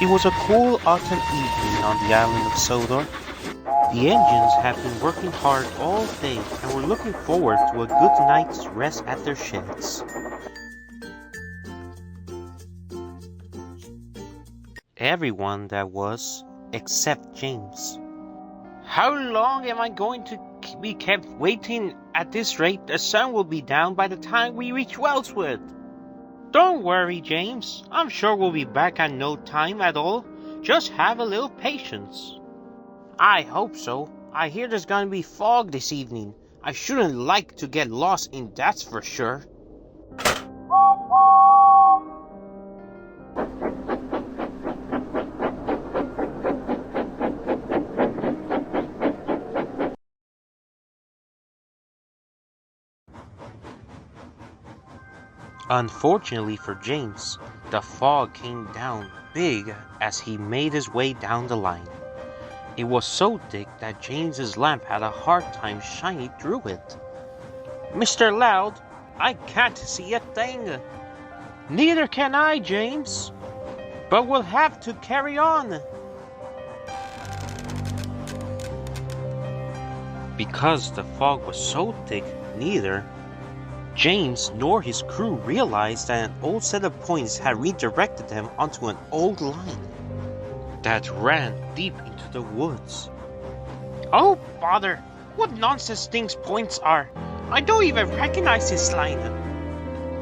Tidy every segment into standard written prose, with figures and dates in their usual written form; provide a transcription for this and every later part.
It was a cool autumn evening on the island of Sodor. The engines had been working hard all day and were looking forward to a good night's rest at their sheds. Everyone, that was, except James. How long am I going to be kept waiting? At this rate, the sun will be down by the time we reach Wellswood. Don't worry, James. I'm sure we'll be back in no time at all. Just have a little patience. I hope so. I hear there's gonna be fog this evening. I shouldn't like to get lost in that's for sure. Unfortunately for James, the fog came down big as he made his way down the line. It was so thick that James's lamp had a hard time shining through it. Mr. Loud, I can't see a thing. Neither can I, James. But we'll have to carry on. Because the fog was so thick, neither James nor his crew realized that an old set of points had redirected them onto an old line that ran deep into the woods. Oh bother! What nonsense things points are! I don't even recognize this line.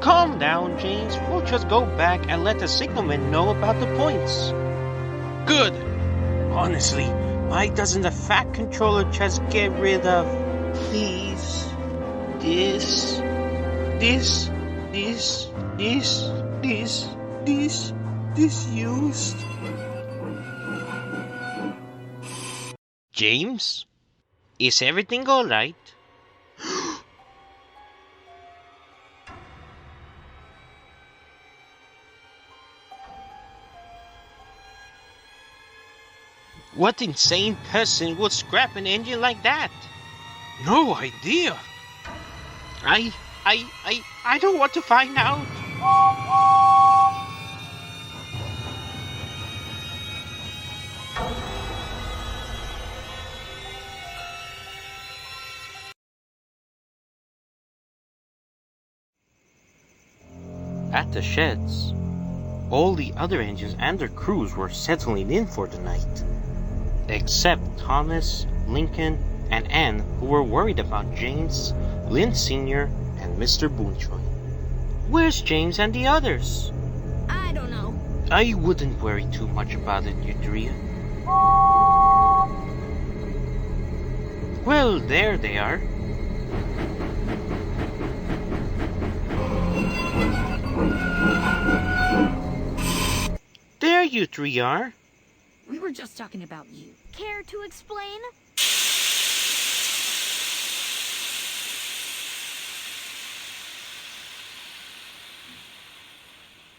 Calm down, James. We'll just go back and let the signalman know about the points. Good! Honestly, why doesn't the fat controller just get rid of, please, this used? James? Is everything alright? What insane person would scrap an engine like that? No idea. I don't want to find out. At the sheds, all the other engines and their crews were settling in for the night, except Thomas, Lincoln, and Anne, who were worried about James, Lynn Sr., and Mr. Boonchoy. Where's James and the others? I don't know. I wouldn't worry too much about it, Eutria. Well, there they are. There you three are. We were just talking about you. Care to explain?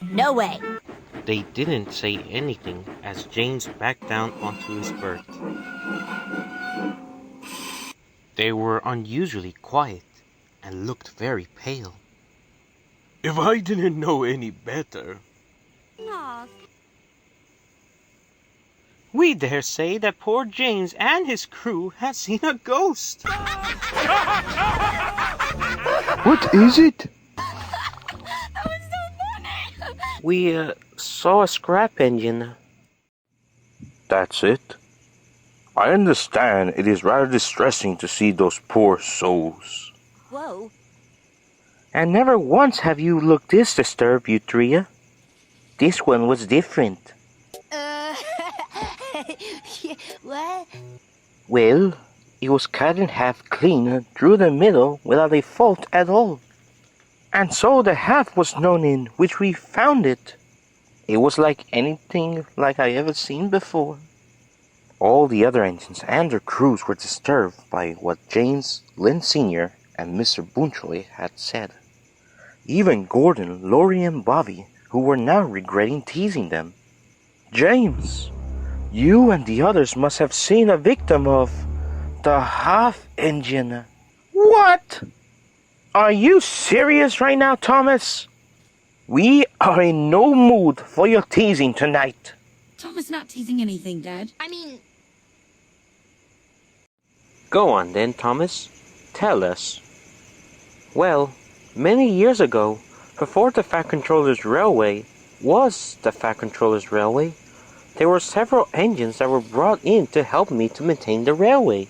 No way. They didn't say anything as James backed down onto his berth. They were unusually quiet and looked very pale. If I didn't know any better, Aw. we dare say that poor James and his crew had seen a ghost. What is it? That was so funny. We saw a scrap engine. That's it? I understand it is rather distressing to see those poor souls. Whoa. And never once have you looked this disturbed, Eutria. This one was different. What? Well, it was cut in half clean through the middle without a fault at all. And so the half was known in which we found it. It was like anything like I ever seen before. All the other engines and their crews were disturbed by what James, Lynn Sr., and Mr. Boonchoy had said. Even Gordon, Laurie, and Bobby, who were now regretting teasing them. James, you and the others must have seen a victim of the half engine. What? Are you serious right now, Thomas? We are in no mood for your teasing tonight. Thomas not teasing anything, Dad. I mean, Go on then, Thomas. Tell us. Well, many years ago, before the Fat Controller's Railway was the Fat Controller's Railway, there were several engines that were brought in to help me to maintain the railway.